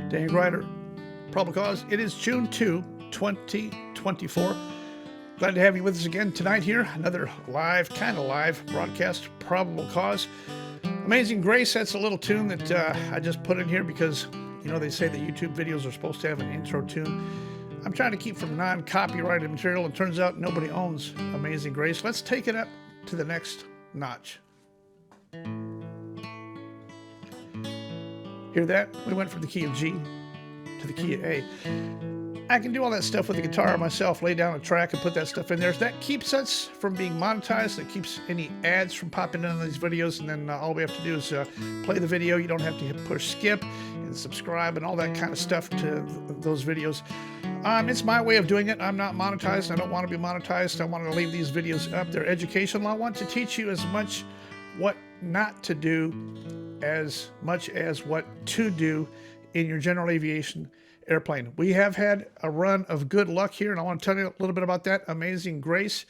Dang Ryder, probable cause. It is June 2, 2024. Glad to have you with us again tonight here. Another kind of live broadcast, probable cause. Amazing Grace, that's a little tune that I just put in here because, you know, they say that YouTube videos are supposed to have an intro tune. I'm trying to keep from non-copyrighted material, and turns out nobody owns Amazing Grace. Let's take it up to the next notch. Hear that? We went from the key of G to the key of A. I can do all that stuff with the guitar myself, lay down a track and put that stuff in there. That keeps us from being monetized. That keeps any ads from popping in on these videos. And then all we have to do is play the video. You don't have to push skip and subscribe and all that kind of stuff to those videos. It's my way of doing it. I'm not monetized. I don't want to be monetized. I want to leave these videos up. They're educational. I want to teach you as much what not to do as much as what to do in your general aviation airplane. We have had a run of good luck here, and I want to tell you a little bit about that. Amazing Grace.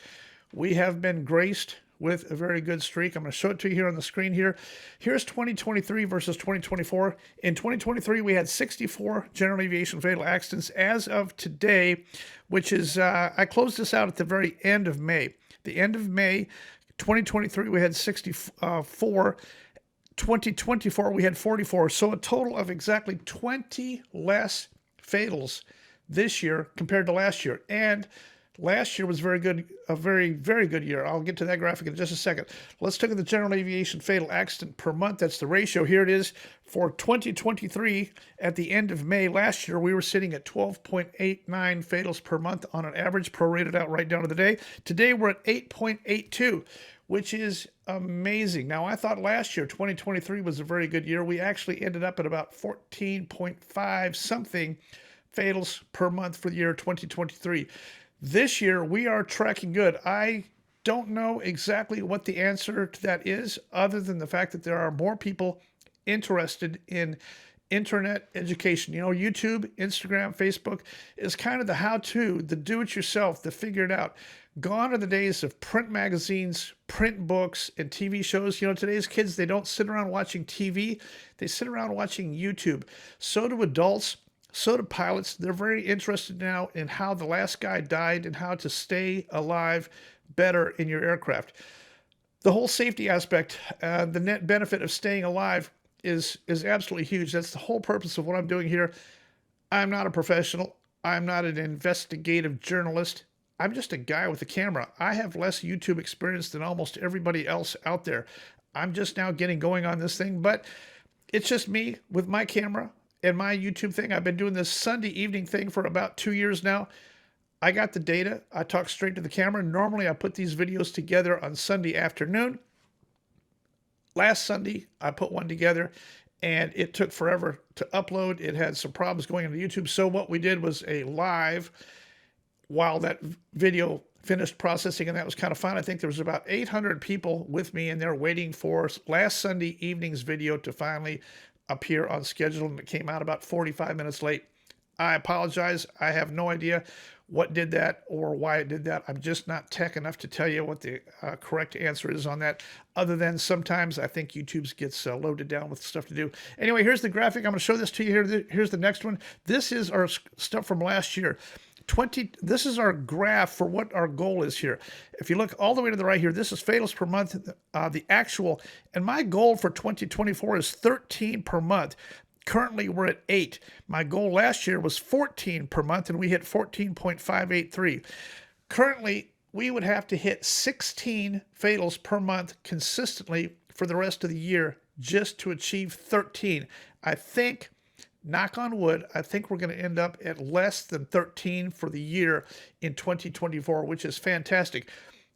We have been graced with a very good streak. I'm going to show it to you here on the screen here. Here's 2023 versus 2024. In 2023, we had 64 general aviation fatal accidents as of today, which is, I closed this out at the very end of May. The end of May, 2023, we had 64. 2024, we had 44. So a total of exactly 20 less fatals this year compared to last year. And last year was very good, a very, very good year. I'll get to that graphic in just a second. Let's look at the general aviation fatal accident per month. That's the ratio. Here it is for 2023 at the end of May. Last year, we were sitting at 12.89 fatals per month on an average, prorated out right down to the day. Today, we're at 8.82, which is amazing. Now, I thought last year, 2023, was a very good year. We actually ended up at about 14.5 something fatals per month for the year 2023. This year, we are tracking good. I don't know exactly what the answer to that is, other than the fact that there are more people interested in internet education. You know, YouTube, Instagram, Facebook is kind of the how-to, the do-it-yourself, the figure it out. Gone are the days of print magazines, print books, and TV shows. You know, today's kids, they don't sit around watching TV. They sit around watching YouTube. So do adults. So do pilots. They're very interested now in how the last guy died and how to stay alive better in your aircraft. The whole safety aspect, the net benefit of staying alive is absolutely huge. That's the whole purpose of what I'm doing here. I'm not a professional. I'm not an investigative journalist. I'm just a guy with a camera. I have less YouTube experience than almost everybody else out there. I'm just now getting going on this thing, but it's just me with my camera and my YouTube thing. I've been doing this Sunday evening thing for about 2 years now. I got the data. I talk straight to the camera. Normally, I put these videos together on Sunday afternoon. Last Sunday, I put one together, and it took forever to upload. It had some problems going into YouTube. So what we did was a live while that video finished processing, and that was kind of fun. I think there was about 800 people with me, and they're waiting for last Sunday evening's video to finally appear on schedule, and it came out about 45 minutes late. I apologize. I have no idea what did that or why it did that. I'm just not tech enough to tell you what the correct answer is on that, other than sometimes I think YouTube gets loaded down with stuff to do. Anyway, here's the graphic. I'm going to show this to you here. Here's the next one. This is our stuff from last year. This is our graph for what our goal is here. If you look all the way to the right here, this is fatals per month, the actual, and my goal for 2024 is 13 per month. Currently, we're at 8. My goal last year was 14 per month, and we hit 14.583. Currently, we would have to hit 16 fatals per month consistently for the rest of the year just to achieve 13. I think, knock on wood, I think we're going to end up at less than 13 for the year in 2024, which is fantastic.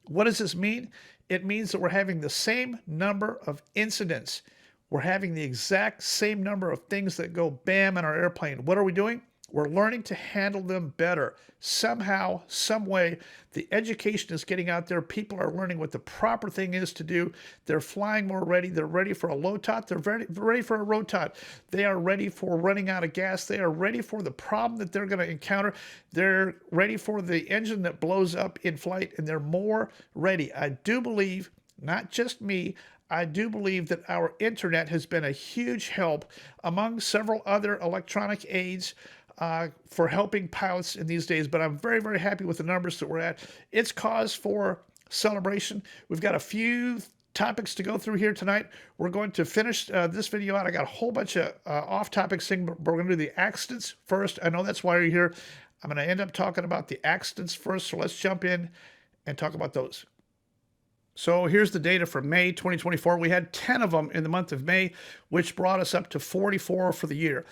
What does this mean? It means that we're having the same number of incidents. We're having the exact same number of things that go bam in our airplane. What are we doing? We're learning to handle them better. Somehow, some way, the education is getting out there. People are learning what the proper thing is to do. They're flying more ready. They're ready for a low tot. They're ready for a rotot. They are ready for running out of gas. They are ready for the problem that they're going to encounter. They're ready for the engine that blows up in flight, and they're more ready. I do believe, not just me, I do believe that our internet has been a huge help among several other electronic aids for helping pilots in these days. But I'm very, very happy with the numbers that we're at. It's cause for celebration. We've got a few topics to go through here tonight. We're going to finish this video out. I got a whole bunch of off-topic things, but we're going to do the accidents first. I know that's why you're here. I'm going to end up talking about the accidents first, so let's jump in and talk about those. So here's the data for May 2024. We had 10 of them in the month of May, which brought us up to 44 for the year.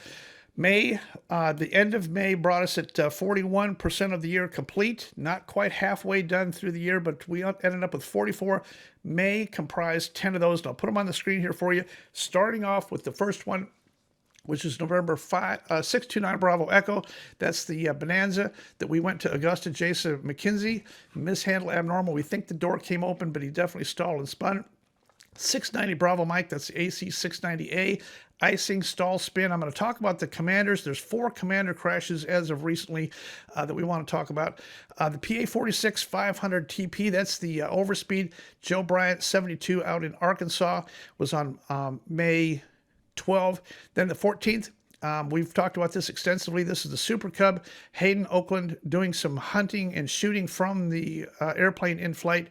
May, the end of May brought us at 41% of the year complete, not quite halfway done through the year, but we ended up with 44. May comprised 10 of those, and I'll put them on the screen here for you, starting off with the first one, which is November 629 Bravo Echo. That's the Bonanza that we went to Augusta. Jason McKenzie, mishandled abnormal. We think the door came open, but he definitely stalled and spun. 690 Bravo Mike, that's the AC 690A. Icing, stall, spin. I'm going to talk about the commanders. There's 4 commander crashes as of recently that we want to talk about. The PA 46 500 TP, that's the overspeed. Joe Bryant, 72, out in Arkansas, was on May 12. Then the 14th, we've talked about this extensively. This is the Super Cub, Hayden, Oakland, doing some hunting and shooting from the airplane in flight.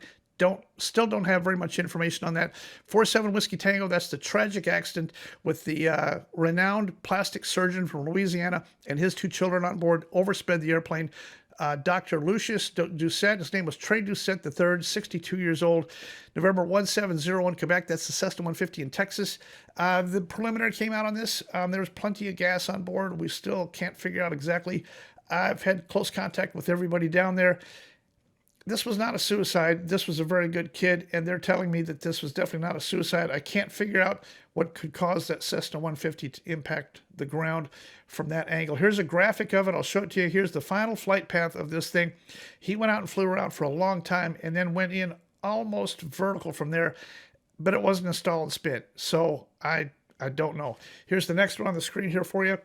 Still don't have very much information on that. 47 Whiskey Tango, that's the tragic accident with the renowned plastic surgeon from Louisiana and his 2 children on board, oversped the airplane. Dr. Lucius Doucette, his name was Trey Doucette III, 62 years old. November 1701, Quebec, that's the Cessna 150 in Texas. The preliminary came out on this. There was plenty of gas on board. We still can't figure out exactly. I've had close contact with everybody down there. This was not a suicide. This was a very good kid, and they're telling me that this was definitely not a suicide. I can't figure out what could cause that Cessna 150 to impact the ground from that angle. Here's a graphic of it. I'll show it to you. Here's the final flight path of this thing. He went out and flew around for a long time and then went in almost vertical from there, but it wasn't a stall and spin. So I don't know. Here's the next one on the screen here for you.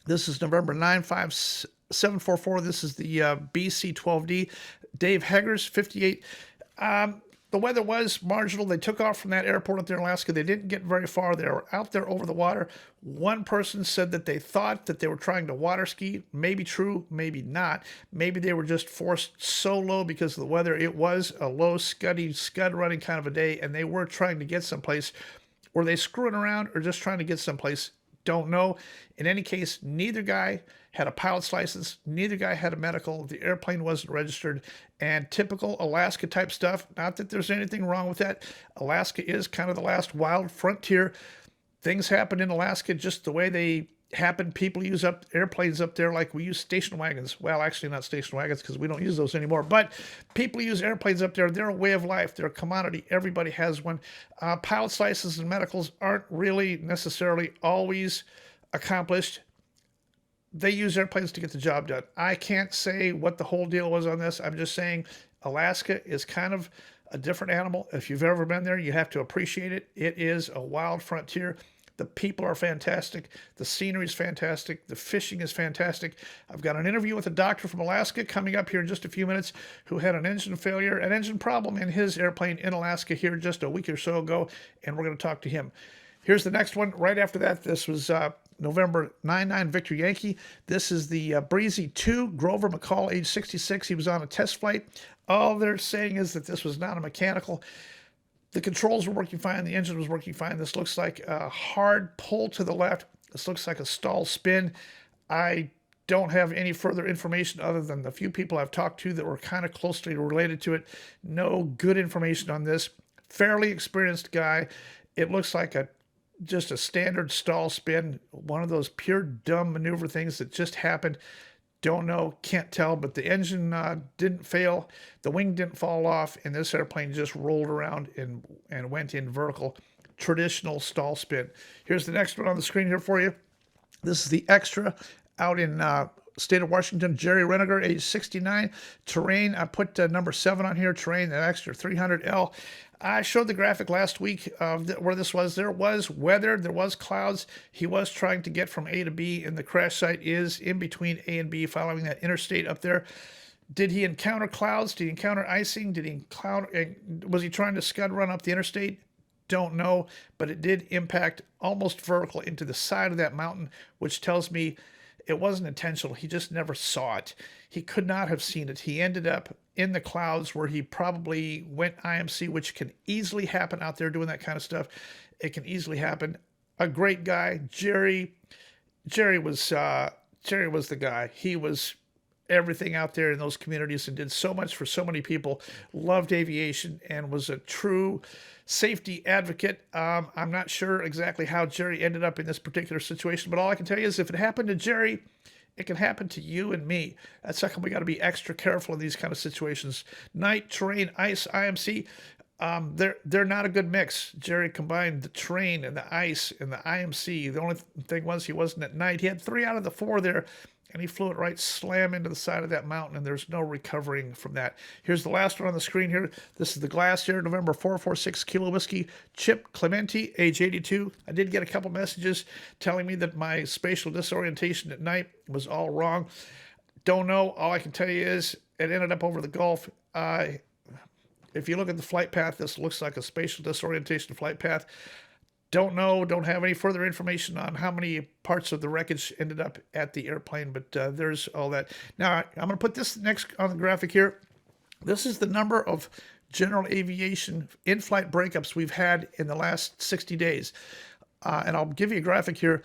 This is November 95744. This is the BC-12D. Dave Heggers, 58. The weather was marginal. They took off from that airport up there in Alaska. They didn't get very far. They were out there over the water. One person said that they thought that they were trying to water ski. Maybe true, maybe not. Maybe they were just forced so low because of the weather. It was a low, scud running kind of a day, and they were trying to get someplace. Were they screwing around or just trying to get someplace? Don't know. In any case, neither guy had a pilot's license. Neither guy had a medical. The airplane wasn't registered. And typical Alaska type stuff, not that there's anything wrong with that. Alaska is kind of the last wild frontier. Things happen in Alaska just the way they happen. People use up airplanes up there like we use station wagons. Well, actually not station wagons because we don't use those anymore. But people use airplanes up there. They're a way of life. They're a commodity. Everybody has one. Pilot's licenses and medicals aren't really necessarily always accomplished. They use airplanes to get the job done. I can't say what the whole deal was on this. I'm just saying Alaska is kind of a different animal. If you've ever been there, you have to appreciate it. It is a wild frontier. The people are fantastic. The scenery is fantastic. The fishing is fantastic. I've got an interview with a doctor from Alaska coming up here in just a few minutes who had an engine failure, an engine problem in his airplane in Alaska here just a week or so ago, and we're going to talk to him. Here's the next one. Right after that, this was November 99 Victor Yankee. This is the Breezy 2, Grover McCall, age 66. He was on a test flight. All they're saying is that this was not a mechanical. The controls were working fine. The engine was working fine. This looks like a hard pull to the left. This looks like a stall spin. I don't have any further information other than the few people I've talked to that were kind of closely related to it. No good information on this. Fairly experienced guy. It looks like just a standard stall spin, one of those pure dumb maneuver things that just happened. Don't know, can't tell, but the engine didn't fail, the wing didn't fall off, and this airplane just rolled around and went in vertical. Traditional stall spin. Here's the next one on the screen here for you. This is the Extra out in state of Washington. Jerry Reniger, age 69. Terrain, I put number 7 on here. Terrain, that Extra 300L. I showed the graphic last week where this was. There was weather, there was clouds. He was trying to get from A to B, and the crash site is in between A and B following that interstate up there. Did he encounter clouds? Did he encounter icing? Was he trying to scud run up the interstate? Don't know, but it did impact almost vertical into the side of that mountain, which tells me it wasn't intentional. He just never saw it. He could not have seen it. He ended up in the clouds where he probably went IMC, which can easily happen out there doing that kind of stuff. It can easily happen. A great guy, Jerry. Jerry was the guy. He was everything out there in those communities and did so much for so many people. Loved aviation and was a true safety advocate. I'm not sure exactly how Jerry ended up in this particular situation, but all I can tell you is if it happened to Jerry, it can happen to you and me. That's how come we got to be extra careful in these kind of situations. Night, terrain, ice, IMC, they're not a good mix. Jerry combined the terrain and the ice and the IMC. The only thing was he wasn't at night. He had 3 out of the 4 there, and he flew it right slam into the side of that mountain, and there's no recovering from that. Here's the last one on the screen here. This is the Glacier, November 446 Kilo Whiskey, Chip Clementi, age 82. I did get a couple messages telling me that my spatial disorientation at night was all wrong. Don't know. All I can tell you is it ended up over the Gulf. If you look at the flight path, this looks like a spatial disorientation flight path. Don't know, don't have any further information on how many parts of the wreckage ended up at the airplane, but there's all that. Now, I'm going to put this next on the graphic here. This is the number of general aviation in-flight breakups we've had in the last 60 days. And I'll give you a graphic here.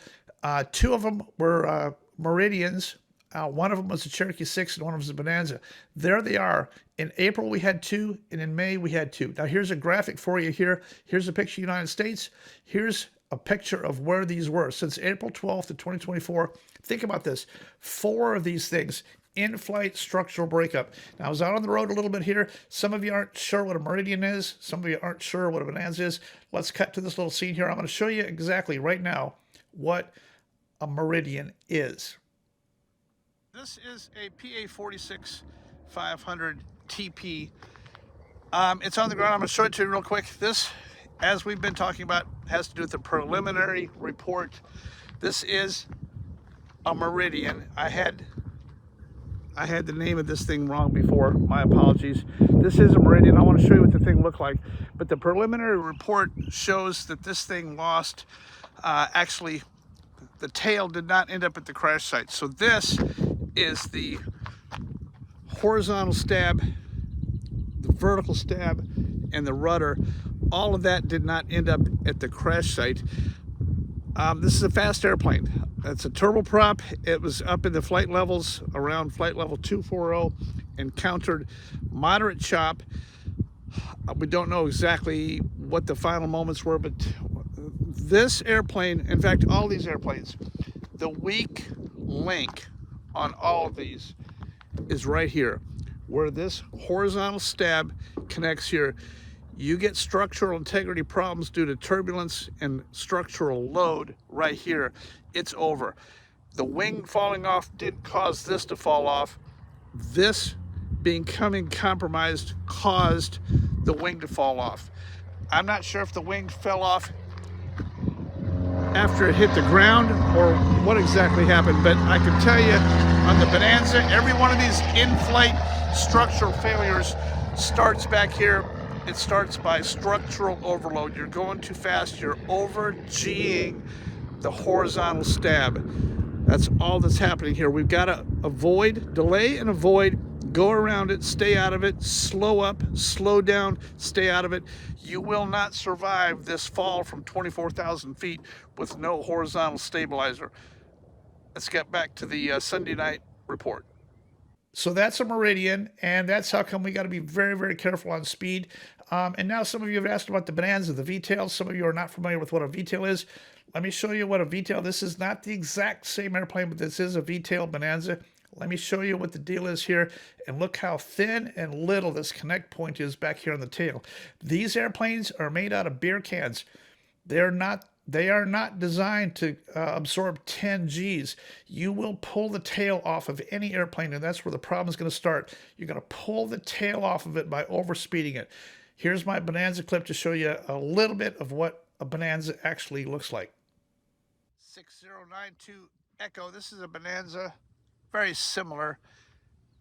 2 of them were Meridians. One of them was a Cherokee 6 and one of them was a Bonanza. There they are. In April, we had 2, and in May, we had 2. Now, here's a graphic for you here. Here's a picture of the United States. Here's a picture of where these were. Since April 12th of 2024, think about this. 4 of these things, in-flight structural breakup. Now, I was out on the road a little bit here. Some of you aren't sure what a Meridian is. Some of you aren't sure what a Bonanza is. Let's cut to this little scene here. I'm going to show you exactly right now what a Meridian is. This is a PA 46-500 TP. It's on the ground. I'm going to show it to you real quick. This, as we've been talking about, has to do with the preliminary report. This is a Meridian. I had the name of this thing wrong before. My apologies. This is a Meridian. I want to show you what the thing looked like. But the preliminary report shows that this thing lost, actually, the tail did not end up at the crash site. So this is the horizontal stab, the vertical stab, and the rudder. All of that did not end up at the crash site. This is a fast airplane. It's a turboprop. It was up in the flight levels around flight level 240, encountered moderate chop. We don't know exactly what the final moments were, but this airplane, in fact, all these airplanes, the weak link on all of these is right here, where this horizontal stab connects here. You get structural integrity problems due to turbulence and structural load right here. It's over. The wing falling off didn't cause this to fall off. This becoming compromised caused the wing to fall off. I'm not sure if the wing fell off after it hit the ground or what exactly happened, but I can tell you on the Bonanza, every one of these in-flight structural failures starts back here. It starts by structural overload. You're going too fast. You're over-G'ing the horizontal stab. That's all that's happening here. We've got to avoid, delay and avoid, go around it, stay out of it, slow up, slow down, stay out of it. You will not survive this fall from 24,000 feet with no horizontal stabilizer. Let's get back to the Sunday night report. So that's a Meridian, and that's how come we got to be very, very careful on speed. And now some of you have asked about the Bonanza, the V-tail. Some of you are not familiar with what a V-tail is. Let me show you what a V-tail, this is not the exact same airplane, but this is a V-tail Bonanza. Let me show you what the deal is here, and look how thin and little this connect point is back here on the tail. These airplanes are made out of beer cans. They are not designed to absorb 10 Gs. You will pull the tail off of any airplane, and that's where the problem is going to start. You're going to pull the tail off of it by overspeeding it. Here's my Bonanza clip to show you a little bit of what a Bonanza actually looks like. 6092 Echo. This is a Bonanza. Very similar.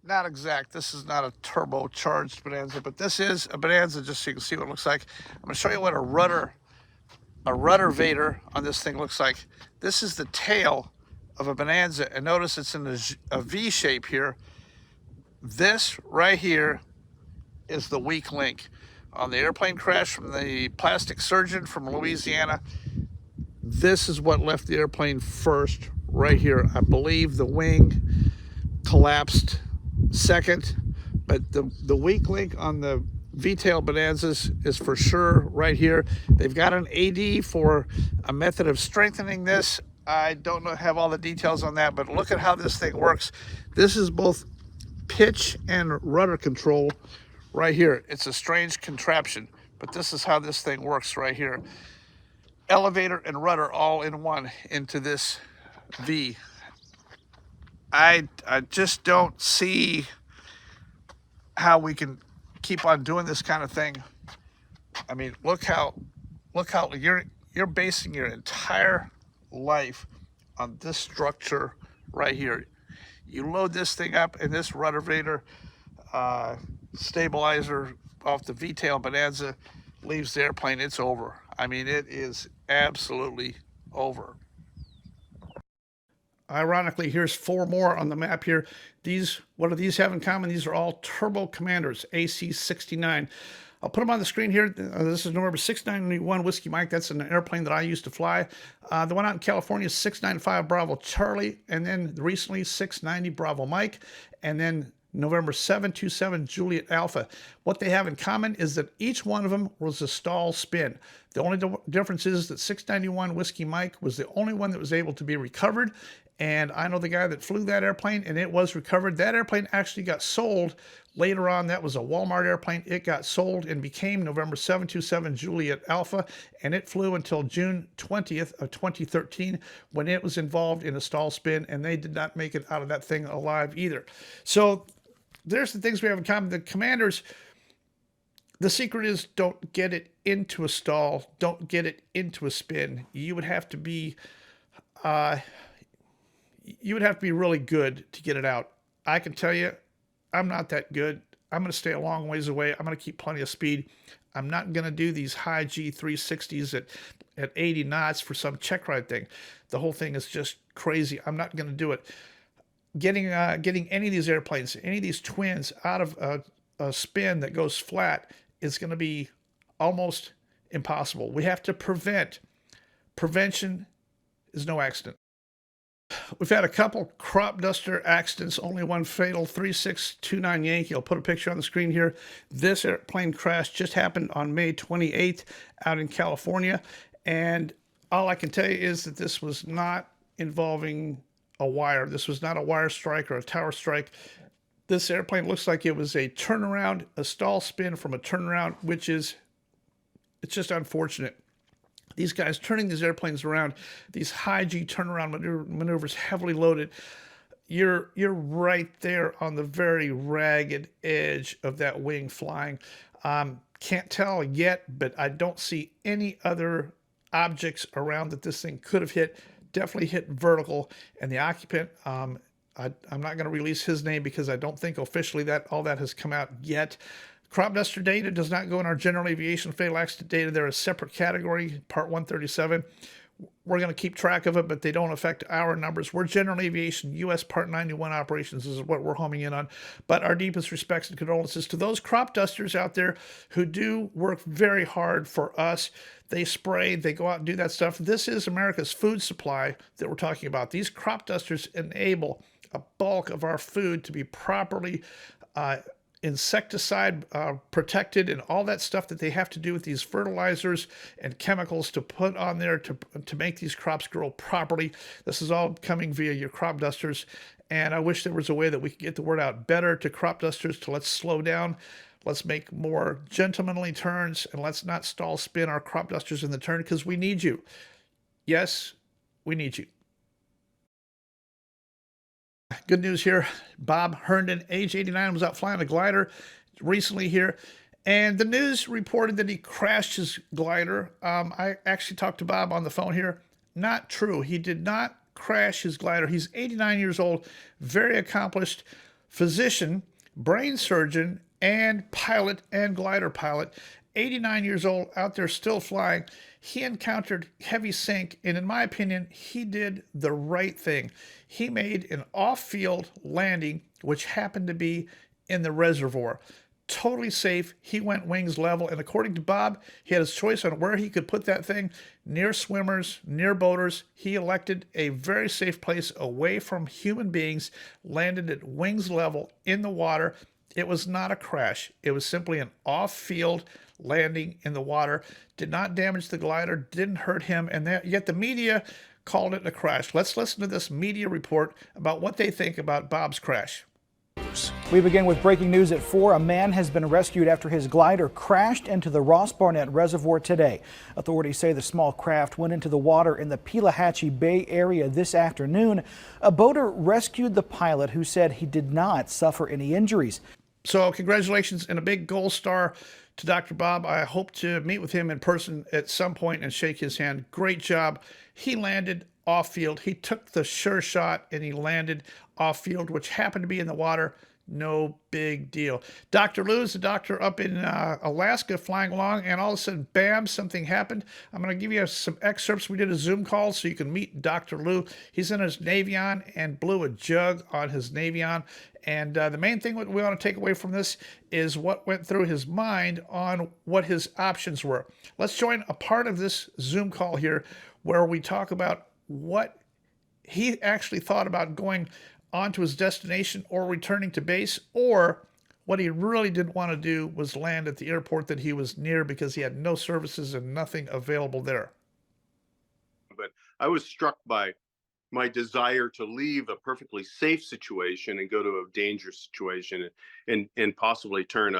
Not exact. This is not a turbocharged Bonanza, but this is a Bonanza, just so you can see what it looks like. I'm going to show you what a rudder a rudder vader on this thing looks like. This is the tail of a Bonanza, and notice it's in a V shape here. This right here is the weak link. On the airplane crash from the plastic surgeon from Louisiana, this is what left the airplane first, right here. I believe the wing collapsed second, but the weak link on the V-tail Bonanzas is for sure right here. They've got an AD for a method of strengthening this. I don't know, have all the details on that, but look at how this thing works. This is both pitch and rudder control right here. It's a strange contraption, but this is how this thing works right here. Elevator and rudder all in one into this V. I just don't see how we can keep on doing this kind of thing. I mean, look how you're basing your entire life on this structure right here. You load this thing up, and this rudder vader stabilizer off the V-tail Bonanza leaves the airplane. It's over. I mean, it is absolutely over. Ironically, here's 4 more on the map here. These, what do these have in common? These are all Turbo Commanders, AC-69. I'll put them on the screen here. This is November 691 Whiskey Mike. That's an airplane that I used to fly. The one out in California is 695 Bravo Charlie, and then recently 690 Bravo Mike, and then November 727 Juliet Alpha. What they have in common is that each one of them was a stall spin. The only difference is that 691 Whiskey Mike was the only one that was able to be recovered. And I know the guy that flew that airplane, and it was recovered. That airplane actually got sold later on. That was a Walmart airplane. It got sold and became November 727 Juliet Alpha, and it flew until June 20th of 2013 when it was involved in a stall spin, and they did not make it out of that thing alive either. So there's the things we have in common. The Commanders, the secret is don't get it into a stall. Don't get it into a spin. You would have to be really good to get it out. I can tell you, I'm not that good. I'm going to stay a long ways away. I'm going to keep plenty of speed. I'm not going to do these high G360s at 80 knots for some check ride thing. The whole thing is just crazy. I'm not going to do it. Getting any of these airplanes, any of these twins out of a spin that goes flat is going to be almost impossible. We have to prevent. Prevention is no accident. We've had a couple crop duster accidents, only one fatal, 3629 Yankee. I'll put a picture on the screen here. This airplane crash just happened on May 28th out in California. And all I can tell you is that this was not involving a wire. This was not a wire strike or a tower strike. This airplane looks like it was a turnaround, a stall spin from a turnaround, it's just unfortunate. These guys turning these airplanes around, these high G turnaround maneuvers, heavily loaded, you're right there on the very ragged edge of that wing flying. Can't tell yet, but I don't see any other objects around that this thing could have hit. Definitely hit vertical, and the occupant, I'm not going to release his name because I don't think officially that all that has come out yet. Crop duster data does not go in our general aviation fatal accident data. They're a separate category, Part 137. We're going to keep track of it, but they don't affect our numbers. We're general aviation, U.S. Part 91 operations is what we're homing in on. But our deepest respects and condolences to those crop dusters out there who do work very hard for us. They spray, they go out and do that stuff. This is America's food supply that we're talking about. These crop dusters enable a bulk of our food to be properly insecticide protected, and all that stuff that they have to do with these fertilizers and chemicals to put on there to make these crops grow properly. This is all coming via your crop dusters, and I wish there was a way that we could get the word out better to crop dusters to let's slow down, let's make more gentlemanly turns, and let's not stall spin our crop dusters in the turn because we need you. Yes, we need you. Good news here. Bob Herndon, age 89, was out flying a glider recently here. And the news reported that he crashed his glider. I actually talked to Bob on the phone here. Not true. He did not crash his glider. He's 89 years old, very accomplished physician, brain surgeon, and pilot and glider pilot. 89 years old, out there still flying. He encountered heavy sink, and in my opinion, he did the right thing. He made an off-field landing, which happened to be in the reservoir. Totally safe. He went wings level, and according to Bob, he had his choice on where he could put that thing, near swimmers, near boaters. He elected a very safe place away from human beings, landed at wings level in the water. It was not a crash. It was simply an off-field landing in the water. Did not damage the glider, didn't hurt him, and yet the media called it a crash. Let's listen to this media report about what they think about Bob's crash. We begin with breaking news at 4. A man has been rescued after his glider crashed into the Ross Barnett Reservoir today. Authorities say the small craft went into the water in the Pelahatchie Bay area this afternoon. A boater rescued the pilot, who said he did not suffer any injuries. So congratulations and a big gold star to Dr. Bob. I hope to meet with him in person at some point and shake his hand. Great job. He landed off field. He took the sure shot and he landed off field, which happened to be in the water. No big deal. Dr. Lou is a doctor up in Alaska flying along, and all of a sudden, bam, something happened. I'm going to give you some excerpts. We did a Zoom call so you can meet Dr. Lou. He's in his Navion and blew a jug on his Navion. And the main thing we want to take away from this is what went through his mind on what his options were. Let's join a part of this Zoom call here where we talk about what he actually thought about going on to his destination or returning to base, or what he really didn't want to do was land at the airport that he was near because he had no services and nothing available there. But I was struck by my desire to leave a perfectly safe situation and go to a dangerous situation and possibly turn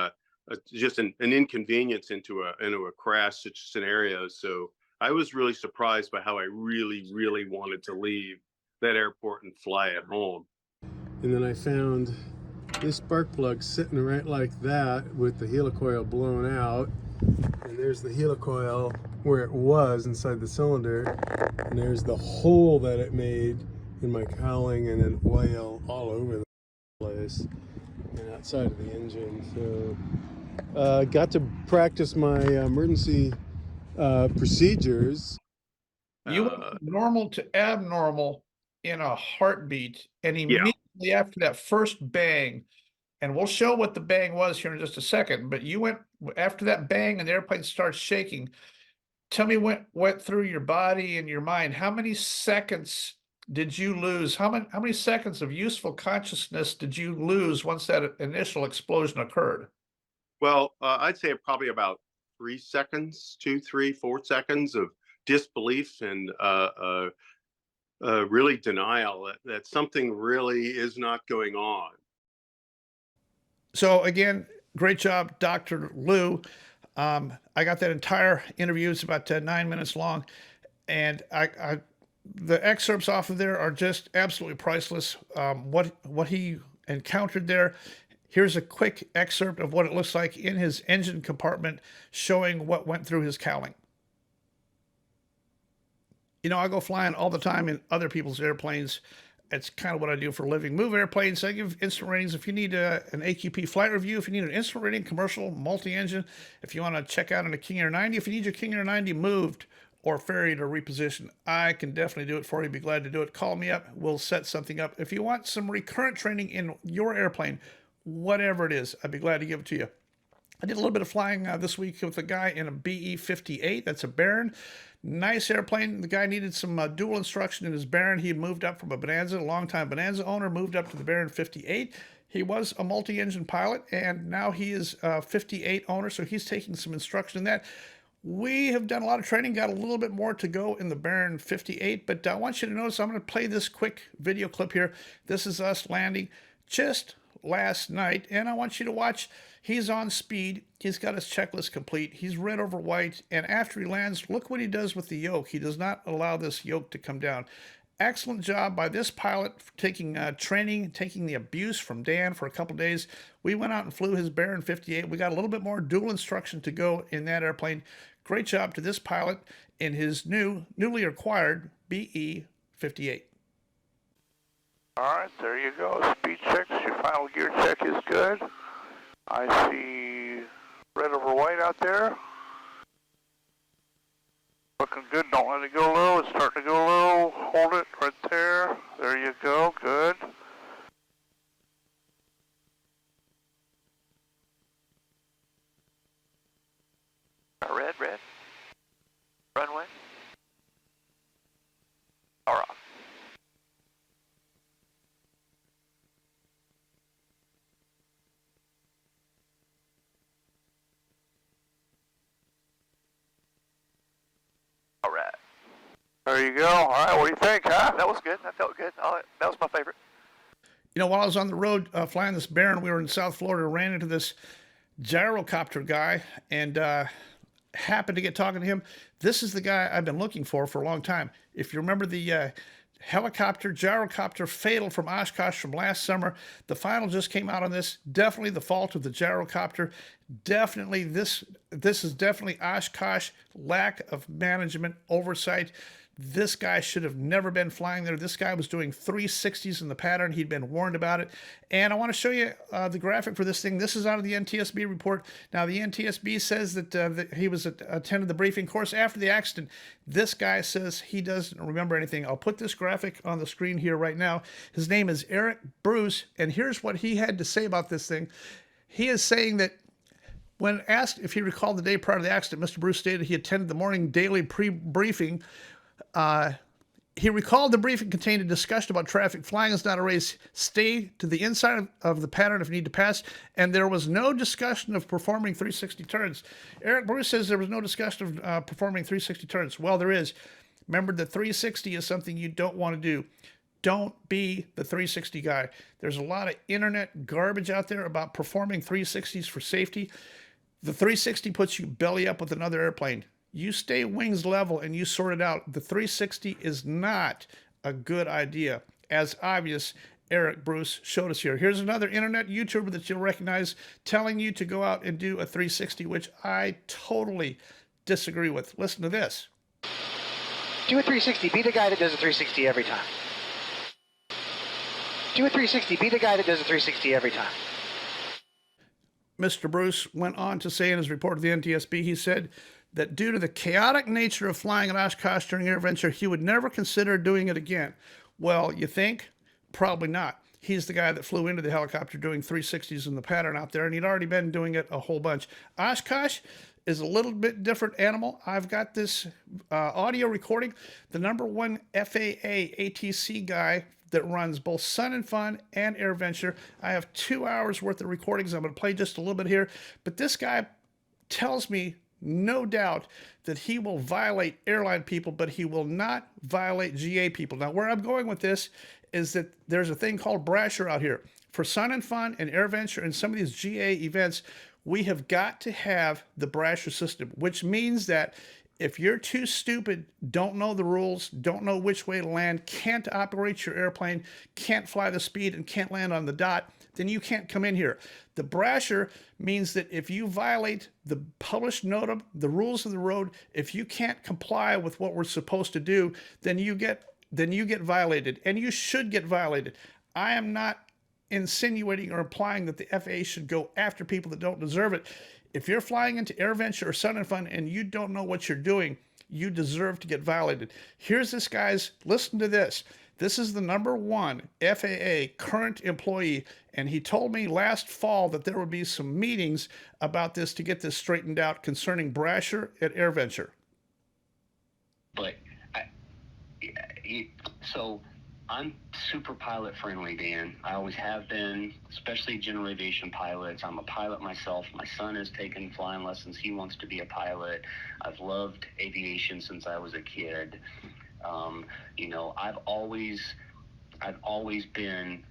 just an inconvenience into a crash scenario. So I was really surprised by how I really wanted to leave that airport and fly it home. And then I found this spark plug sitting right like that with the helicoil blown out. And there's the helicoil where it was inside the cylinder. And there's the hole that it made in my cowling, and then oil all over the place and outside of the engine. So got to practice my emergency procedures. You went from normal to abnormal in a heartbeat, and immediately after that first bang, and we'll show what the bang was here in just a second, but you went after that bang and the airplane starts shaking. Tell me what went through your body and your mind. How many seconds did you lose? How many seconds of useful consciousness did you lose once that initial explosion occurred? Well, I'd say probably about 3 seconds, 2, 3, 4 seconds of disbelief and really denial that something really is not going on. So again, great job, Dr. Lou. I got that entire interview. It's about 9 minutes long, and the excerpts off of there are just absolutely priceless. What he encountered there. Here's a quick excerpt of what it looks like in his engine compartment, showing what went through his cowling. You know, I go flying all the time in other people's airplanes. It's kind of what I do for a living. Move airplanes. I give instant ratings. If you need an AQP flight review, if you need an instant rating, commercial, multi-engine, if you want to check out on a King Air 90, if you need your King Air 90 moved or ferried or repositioned, I can definitely do it for you. Be glad to do it. Call me up. We'll set something up. If you want some recurrent training in your airplane, whatever it is, I'd be glad to give it to you. I did a little bit of flying this week with a guy in a BE-58. That's a Baron. Nice airplane. The guy needed some dual instruction in his Baron. He moved up from a Bonanza, a longtime Bonanza owner, moved up to the Baron 58. He was a multi-engine pilot, and now he is a 58 owner, so he's taking some instruction in that. We have done a lot of training, got a little bit more to go in the Baron 58, but I want you to notice I'm going to play this quick video clip here. This is us landing just last night, and I want you to watch. He's on speed. He's got his checklist complete. He's red over white, and after he lands, look what he does with the yoke. He does not allow this yoke to come down. Excellent job by this pilot for taking training, taking the abuse from Dan for a couple days. We went out and flew his Baron 58. We got a little bit more dual instruction to go in that airplane. Great job to this pilot in his newly acquired BE-58. All right, there you go. Speed checks. Your final gear check is good. I see Red over white out there. Looking good, don't let it go low, it's starting to go low. Hold it right there. There you go, good. Red, red. Runway. Power off. All right. There you go. All right, what do you think, huh? That was good. That felt good. That was my favorite. You know, while I was on the road flying this Baron, we were in South Florida, ran into this gyrocopter guy and happened to get talking to him. This is the guy I've been looking for a long time. If you remember the gyrocopter fatal from Oshkosh from last summer, the final just came out on this. Definitely the fault of the gyrocopter. Definitely this is definitely Oshkosh lack of management oversight. This guy should have never been flying there. This guy was doing 360s in the pattern. He'd been warned about it. And I want to show you the graphic for this thing. This is out of the NTSB report. Now, the NTSB says that he was attended the briefing course after the accident. This guy says he doesn't remember anything. I'll put this graphic on the screen here right now. His name is Eric Bruce, and here's what he had to say about this thing. He is saying that when asked if he recalled the day prior to the accident, Mr. Bruce stated he attended the morning daily pre-briefing. He recalled the briefing contained a discussion about traffic. Flying is not a race. Stay to the inside of the pattern if you need to pass. And there was no discussion of performing 360 turns. Eric Bruce says there was no discussion of performing 360 turns. Well, there is. Remember that 360 is something you don't want to do. Don't be the 360 guy. There's a lot of internet garbage out there about performing 360s for safety. The 360 puts you belly up with another airplane. You stay wings level and you sort it out. The 360 is not a good idea. As obvious, Eric Bruce showed us here. Here's another internet YouTuber that you'll recognize telling you to go out and do a 360, which I totally disagree with. Listen to this. Do a 360. Be the guy that does a 360 every time. Do a 360. Be the guy that does a 360 every time. Mr. Bruce went on to say in his report to the NTSB, he said that due to the chaotic nature of flying at Oshkosh during AirVenture, he would never consider doing it again. Well, you think? Probably not. He's the guy that flew into the helicopter doing 360s in the pattern out there, and he'd already been doing it a whole bunch. Oshkosh is a little bit different animal. I've got this audio recording. The #1 FAA ATC guy that runs both Sun and Fun and AirVenture. I have 2 hours worth of recordings. I'm going to play just a little bit here. But this guy tells me, no doubt, that he will violate airline people, but he will not violate GA people. Now, where I'm going with this is that there's a thing called Brasher out here. For Sun and Fun and AirVenture and some of these GA events, we have got to have the Brasher system, which means that if you're too stupid, don't know the rules, don't know which way to land, can't operate your airplane, can't fly the speed, and can't land on the dot, then you can't come in here. The Brasher means that if you violate the published NOTAM, the rules of the road, if you can't comply with what we're supposed to do, then you get violated, and you should get violated. I am not insinuating or implying that the FAA should go after people that don't deserve it. If you're flying into AirVenture or Sun and Fun and you don't know what you're doing, you deserve to get violated. Here's this guy's, listen to this. This is the #1 FAA current employee, and he told me last fall that there would be some meetings about this to get this straightened out concerning Brasher at AirVenture. But so I'm super pilot friendly, Dan. I always have been, especially general aviation pilots. I'm a pilot myself. My son has taken flying lessons. He wants to be a pilot. I've loved aviation since I was a kid. I've always been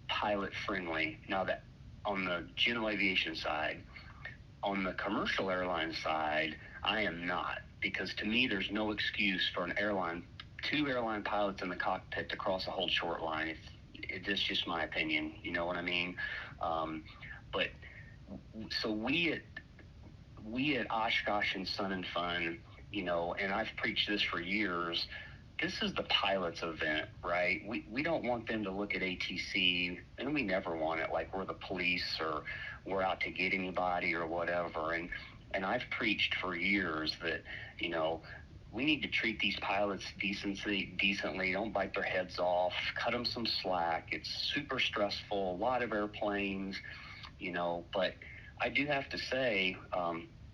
pilot friendly. Now that on the general aviation side, on the commercial airline side, I am not, because to me, there's no excuse for two airline pilots in the cockpit to cross a whole short line. It's just my opinion. You know what I mean? But so we at Oshkosh and Sun and Fun, and I've preached this for years, this is the pilot's event, right? We don't want them to look at ATC, and we never want it like we're the police or we're out to get anybody or whatever. And I've preached for years that, you know, we need to treat these pilots decently. Don't bite their heads off. Cut them some slack. It's super stressful. A lot of airplanes, you know. But I do have to say,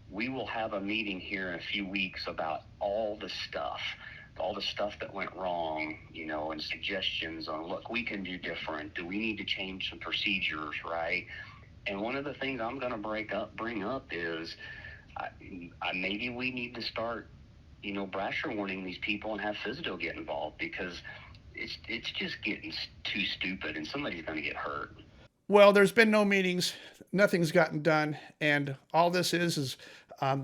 we will have a meeting here in a few weeks about all the stuff that went wrong, you know, and suggestions on, look, we can do different. Do we need to change some procedures, right? And one of the things I'm going to bring up is maybe we need to start, you know, brasher warning these people and have FSDO get involved, because it's just getting too stupid and somebody's going to get hurt. Well, there's been no meetings, nothing's gotten done, and all this is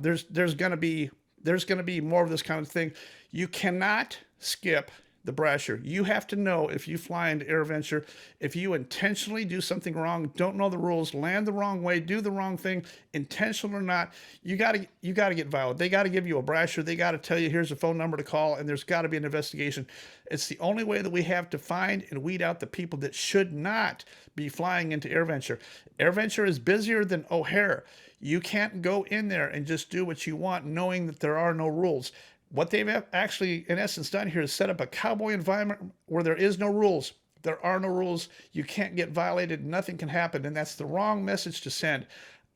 there's going to be more of this kind of thing. You cannot skip the brasher. You have to know, if you fly into AirVenture, if you intentionally do something wrong, don't know the rules, land the wrong way, do the wrong thing, intentional or not, you got to get violent. They got to give you a brasher. They got to tell you, here's a phone number to call, and there's got to be an investigation. It's the only way that we have to find and weed out the people that should not be flying into AirVenture. AirVenture is busier than O'Hare. You can't go in there and just do what you want knowing that there are no rules. What they've actually, in essence, done here is set up a cowboy environment where there is no rules. There are no rules. You can't get violated. Nothing can happen. And that's the wrong message to send.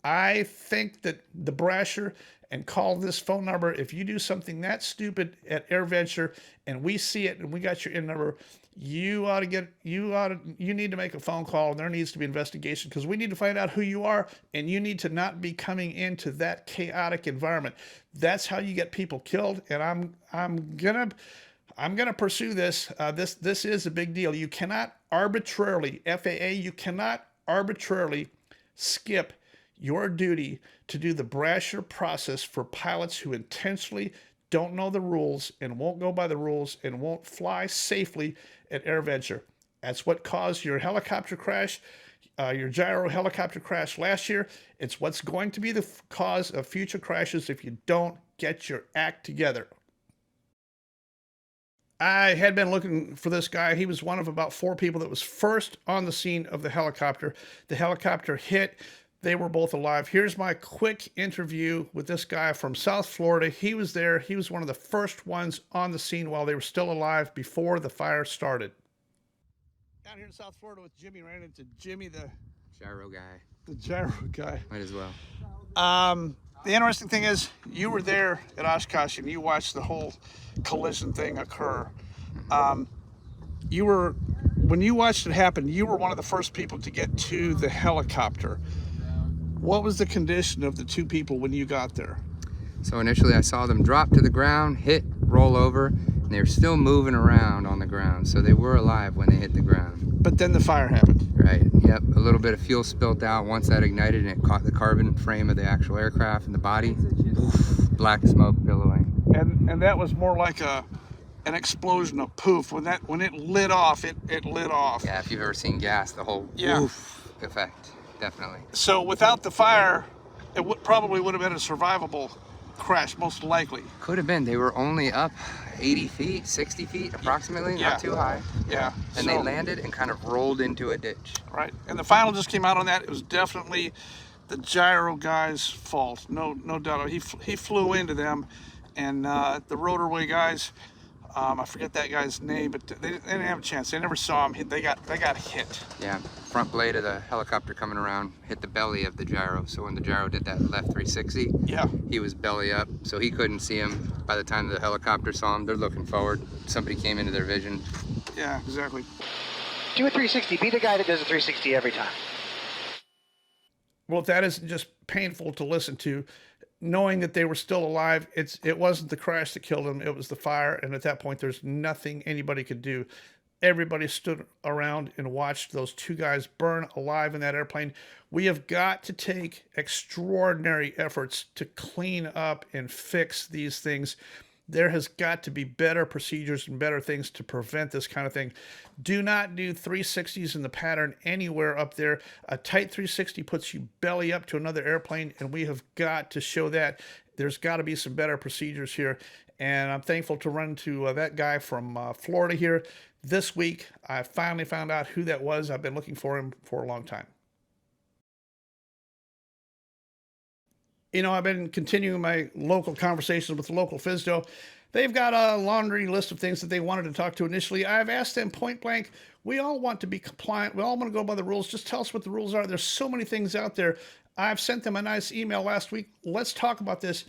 I think that the brasher and call this phone number, if you do something that stupid at AirVenture and we see it and we got your in number, you need to make a phone call, and there needs to be investigation, because we need to find out who you are, and you need to not be coming into that chaotic environment. That's how you get people killed. And I'm gonna pursue this. This is a big deal. You cannot arbitrarily, FAA, you cannot arbitrarily skip your duty to do the brasher process for pilots who intentionally don't know the rules and won't go by the rules and won't fly safely at AirVenture. That's what caused your helicopter crash, your gyro helicopter crash last year. It's what's going to be the cause of future crashes if you don't get your act together. I had been looking for this guy. He was one of about 4 people that was first on the scene of the helicopter. The helicopter hit. They were both alive. Here's my quick interview with this guy from South Florida. He was there. He was one of the first ones on the scene while they were still alive before the fire started. Down here in South Florida with Jimmy, ran into Jimmy, the gyro guy. The gyro guy. Might as well. The interesting thing is, you were there at Oshkosh and you watched the whole collision thing occur. When you watched it happen, you were one of the first people to get to the helicopter. What was the condition of the 2 people when you got there? So initially I saw them drop to the ground, hit, roll over, and they were still moving around on the ground. So they were alive when they hit the ground. But then the fire happened. Right, yep. A little bit of fuel spilt out. Once that ignited and it caught the carbon frame of the actual aircraft and the body, oof, black smoke billowing. And that was more like an explosion of poof. When it lit off, it lit off. Yeah, if you've ever seen gas, the whole woof effect. Definitely. So without the fire, it probably would have been a survivable crash, most likely. Could have been. They were only up 80 feet, 60 feet approximately, not too high. Yeah. And they landed and kind of rolled into a ditch. Right. And the final just came out on that. It was definitely the gyro guy's fault. No doubt. He flew into them, and the rotorway guys, I forget that guy's name, but they didn't have a chance. They never saw him. They got hit. Yeah, front blade of the helicopter coming around hit the belly of the gyro. So when the gyro did that left 360, he was belly up, so he couldn't see him. By the time the helicopter saw him, they're looking forward. Somebody came into their vision. Yeah, exactly. Do a 360. Be the guy that does a 360 every time. Well, if that isn't just painful to listen to, knowing that they were still alive, it wasn't the crash that killed them, it was the fire, and at that point there's nothing anybody could do. Everybody stood around and watched those 2 guys burn alive in that airplane. We have got to take extraordinary efforts to clean up and fix these things. There has got to be better procedures and better things to prevent this kind of thing. Do not do 360s in the pattern anywhere up there. A tight 360 puts you belly up to another airplane, and we have got to show that. There's got to be some better procedures here. And I'm thankful to run into that guy from Florida here this week. I finally found out who that was. I've been looking for him for a long time. You know, I've been continuing my local conversations with the local FSDO. They've got a laundry list of things that they wanted to talk to initially. I've asked them point blank, we all want to be compliant. We all want to go by the rules. Just tell us what the rules are. There's so many things out there. I've sent them a nice email last week. Let's talk about this.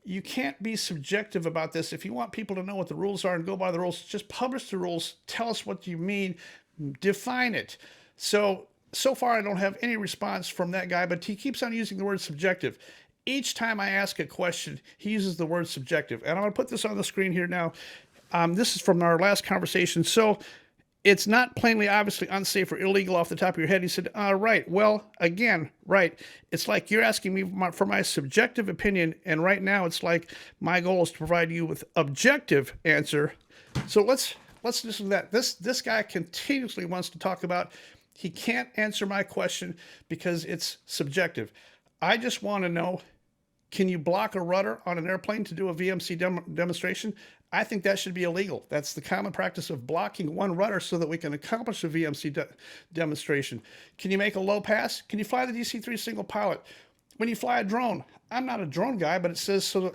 You can't be subjective about this. If you want people to know what the rules are and go by the rules, just publish the rules. Tell us what you mean. Define it. So far I don't have any response from that guy, but he keeps on using the word subjective. Each time I ask a question, he uses the word subjective. And I'm going to put this on the screen here now. This is from our last conversation. So it's not plainly, obviously unsafe or illegal off the top of your head. He said, right. Well, again, right. It's like you're asking me for my subjective opinion. And right now it's like my goal is to provide you with objective answer. So let's listen to that. This guy continuously wants to talk about, he can't answer my question because it's subjective. I just want to know, can you block a rudder on an airplane to do a VMC demonstration? I think that should be illegal. That's the common practice of blocking one rudder so that we can accomplish a VMC demonstration. Can you make a low pass? Can you fly the DC-3 single pilot? When you fly a drone, I'm not a drone guy, but it says so that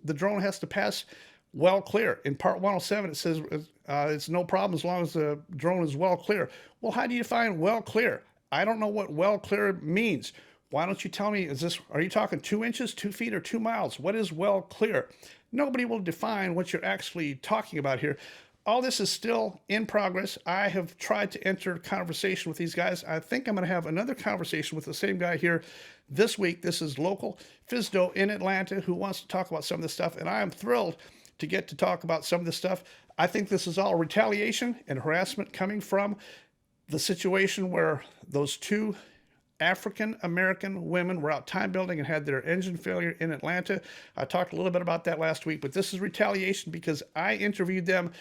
the drone has to pass well clear. In part 107, it says it's no problem as long as the drone is well clear. Well, how do you define well clear? I don't know what well clear means. Why don't you tell me, are you talking 2 inches, 2 feet, or 2 miles? What is well clear? Nobody will define what you're actually talking about here. All this is still in progress. I have tried to enter conversation with these guys. I think I'm going to have another conversation with the same guy here this week. This is local FSDO in Atlanta who wants to talk about some of this stuff, and I am thrilled to get to talk about some of this stuff. I think this is all retaliation and harassment coming from the situation where those two African-American women were out time building and had their engine failure in Atlanta. I talked a little bit about that last week, but this is retaliation because I interviewed them,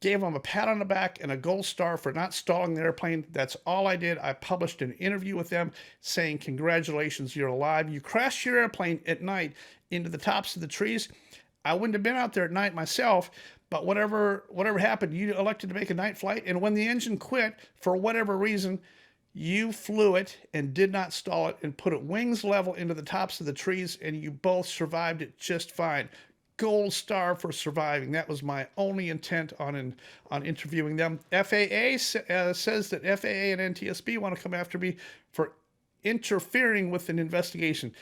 gave them a pat on the back and a gold star for not stalling the airplane. That's all I did. I published an interview with them saying, congratulations, you're alive. You crashed your airplane at night into the tops of the trees. I wouldn't have been out there at night myself, but whatever happened, you elected to make a night flight. And when the engine quit, for whatever reason, you flew it and did not stall it and put it wings level into the tops of the trees, and you both survived it just fine. Gold star for surviving. That was my only intent on interviewing them. FAA says that FAA and NTSB want to come after me for interfering with an investigation.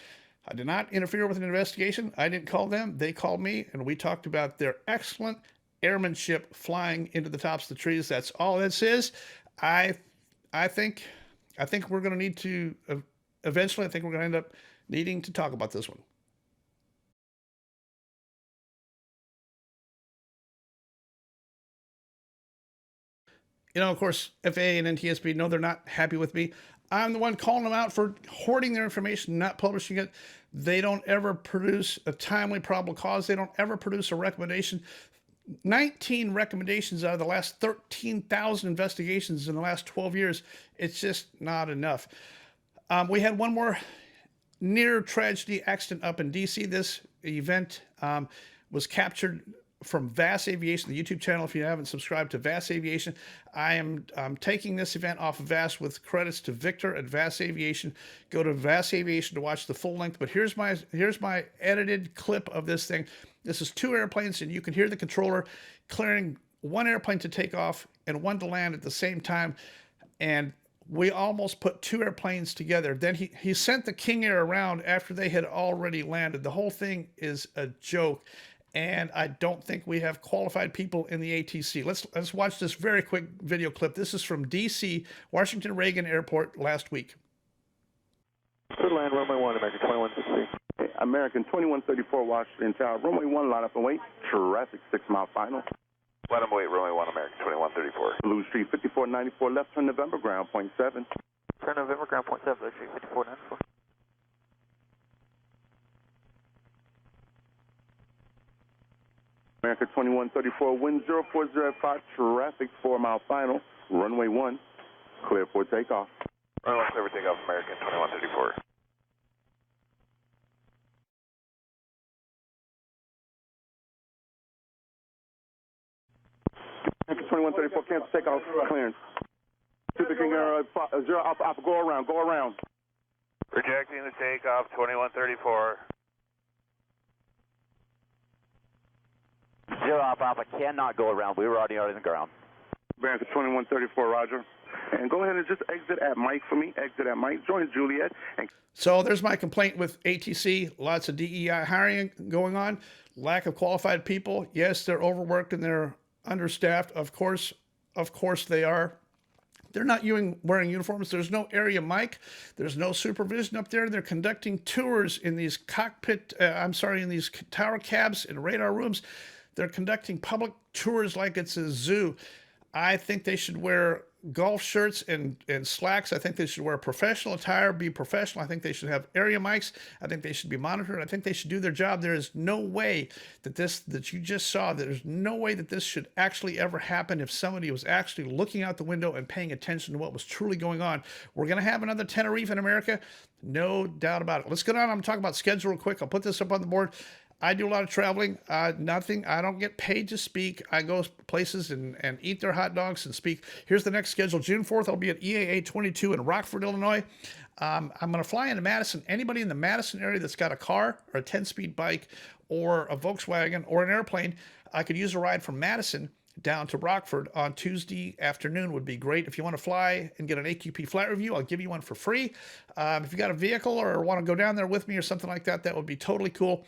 I did not interfere with an investigation. I didn't call them. They called me, and we talked about their excellent airmanship flying into the tops of the trees. That's all this is. I think we're going to need to, eventually, I think we're going to end up needing to talk about this one. You know, of course, FAA and NTSB know they're not happy with me. I'm the one calling them out for hoarding their information, not publishing it. They don't ever produce a timely probable cause. They don't ever produce a recommendation. 19 recommendations out of the last 13,000 investigations in the last 12 years. It's just not enough. We had one more near tragedy accident up in DC. This event was captured from VAS Aviation, the YouTube channel. If you haven't subscribed to VAS Aviation, I'm taking this event off of VAS with credits to Victor at VAS Aviation. Go to VAS Aviation to watch the full length. But here's my edited clip of this thing. This is 2 airplanes, and you can hear the controller clearing one airplane to take off and one to land at the same time. And we almost put 2 airplanes together. Then he sent the King Air around after they had already landed. The whole thing is a joke. And I don't think we have qualified people in the ATC. Let's watch this very quick video clip. This is from DC, Washington Reagan Airport last week. Clear land, runway 1, American 2160. American 2134, Washington Tower. Runway 1, line up and wait. Traffic 6 mile final. Line up and wait, runway 1, American 2134. Blue Street 5494, left turn November, ground point 7. Turn November, ground point 7, Blue Street 5494. America 2134, wind 040 traffic 4 mile final, runway 1, clear for takeoff. Runway clear for takeoff, American 2134. 2134, cancel takeoff clearance. Super King, 0 Alpha, go around, go around. Rejecting the takeoff, 2134. 0 Alpha cannot go around. We were already on the ground. American 2134, roger. And go ahead and just exit at Mike for me. Exit at Mike. Join Juliet. So there's my complaint with ATC. Lots of DEI hiring going on. Lack of qualified people. Yes, they're overworked and they're understaffed. Of course they are. They're not wearing uniforms. There's no area mic. There's no supervision up there. They're conducting tours in these in these tower cabs and radar rooms. They're conducting public tours like it's a zoo. I think they should wear golf shirts and slacks. I think they should wear professional attire, be professional. I think they should have area mics. I think they should be monitored. I think they should do their job. There is no way that you just saw, there's no way that this should actually ever happen if somebody was actually looking out the window and paying attention to what was truly going on. We're going to have another Tenerife in America. No doubt about it. Let's go down. I'm talking about schedule real quick. I'll put this up on the board. I do a lot of traveling. I don't get paid to speak. I go places and eat their hot dogs and speak. Here's the next schedule. June 4th, I'll be at EAA 22 in Rockford, Illinois. I'm going to fly into Madison. Anybody in the Madison area that's got a car or a 10-speed bike or a Volkswagen or an airplane, I could use a ride from Madison down to Rockford on Tuesday afternoon would be great. If you want to fly and get an AQP flight review, I'll give you one for free. If you got a vehicle or want to go down there with me or something like that, that would be totally cool.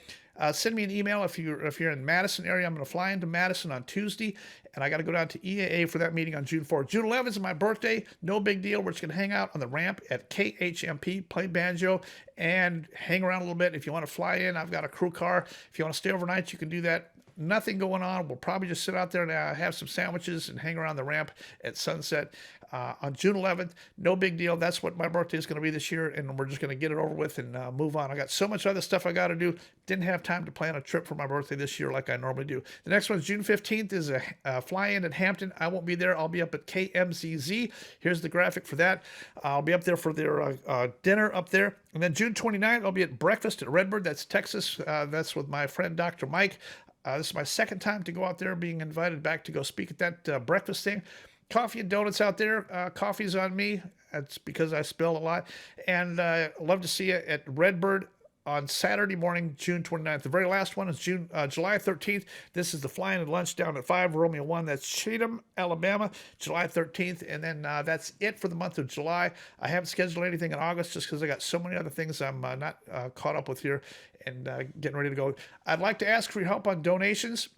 Send me an email if you're in Madison area. I'm going to fly into Madison on Tuesday, and I got to go down to EAA for that meeting on June 4th. June 11th is my birthday. No big deal. We're just going to hang out on the ramp at KHMP, play banjo, and hang around a little bit. If you want to fly in, I've got a crew car. If you want to stay overnight, you can do that. Nothing going on. We'll probably just sit out there and have some sandwiches and hang around the ramp at sunset on June 11th. No big deal. That's what my birthday is going to be this year, and we're just going to get it over with and move on. I got so much other stuff I got to do. Didn't have time to plan a trip for my birthday this year like I normally do. The next one's June 15th is a fly-in at Hampton. I won't be there. I'll be up at KMZZ. Here's the graphic for that. I'll be up there for their dinner up there. And then June 29th, I'll be at breakfast at Redbird. That's Texas. That's with my friend Dr. Mike. This is my second time to go out there, being invited back to go speak at that breakfast thing. Coffee and donuts out there. Coffee's on me. That's because I spill a lot. And love to see you at Redbird on Saturday morning, June 29th. The very last one is July 13th. This is the flying and lunch down at 5 Romeo 1. That's Cheatham, Alabama, July 13th. And then that's it for the month of July. I haven't scheduled anything in August just because I got so many other things I'm not caught up with here and getting ready to go. I'd like to ask for your help on donations.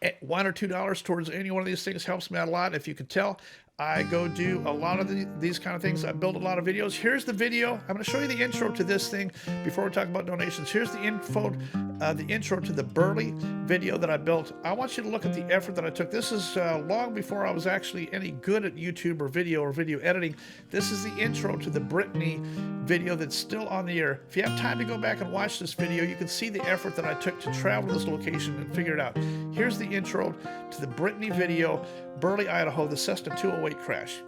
$1 or $2 towards any one of these things helps me out a lot. If you can tell, I go do a lot of these kind of things. I build a lot of videos. Here's the video. I'm going to show you the intro to this thing before we talk about donations. Here's the intro to the Burley video that I built. I want you to look at the effort that I took. This is long before I was actually any good at YouTube or video editing. This is the intro to the Brittany video that's still on the air. If you have time to go back and watch this video, you can see the effort that I took to travel to this location and figure it out. Here's the intro to the Brittany video, Burley, Idaho, the Cessna 208 crash.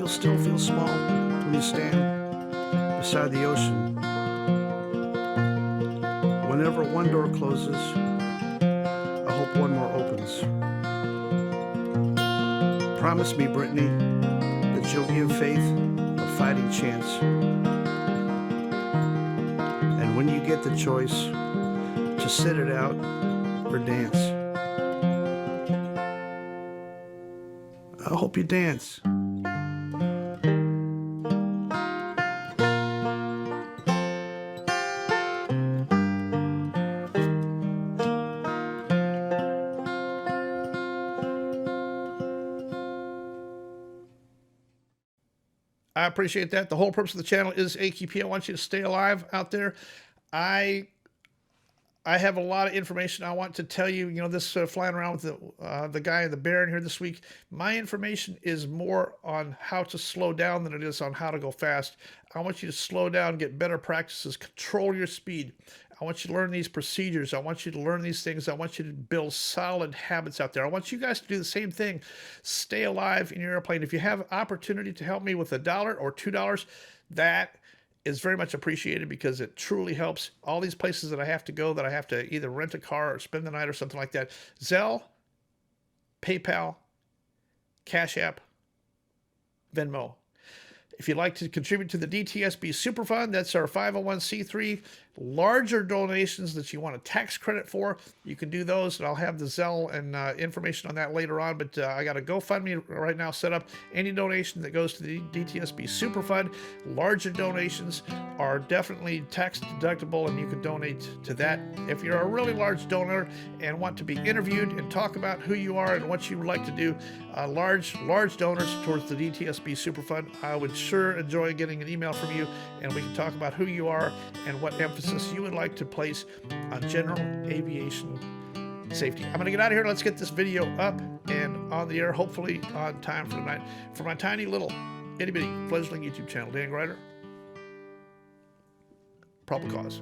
Still feel small when you stand beside the ocean. Whenever one door closes, I hope one more opens. Promise me, Brittany, that you'll give faith a fighting chance. And when you get the choice to sit it out or dance, I hope you dance. I appreciate that. The whole purpose of the channel is AQP. I want you to stay alive out there. I I have a lot of information I want to tell you. You know, this flying around with the guy in the Baron here this week. My information is more on how to slow down than it is on how to go fast. I want you to slow down, get better practices, control your speed. I want you to learn these procedures. I want you to learn these things. I want you to build solid habits out there. I want you guys to do the same thing. Stay alive in your airplane. If you have opportunity to help me with $1 or $2, that is very much appreciated because it truly helps. All these places that I have to go, that I have to either rent a car or spend the night or something like that. Zelle, PayPal, Cash App, Venmo. If you'd like to contribute to the DTSB Superfund, that's our 501c3. Larger donations that you want a tax credit for, you can do those, and I'll have the Zelle and information on that later on. But I got a GoFundMe right now set up. Any donation that goes to the DTSB Superfund, larger donations are definitely tax deductible, and you can donate to that. If you're a really large donor and want to be interviewed and talk about who you are and what you would like to do, large donors towards the DTSB Superfund, I would sure enjoy getting an email from you, and we can talk about who you are and what emphasis you would like to place on general aviation safety. I'm going to get out of here. Let's get this video up and on the air, hopefully on time for tonight. For my tiny little itty bitty fledgling YouTube channel, Dan Grider, Probable Cause.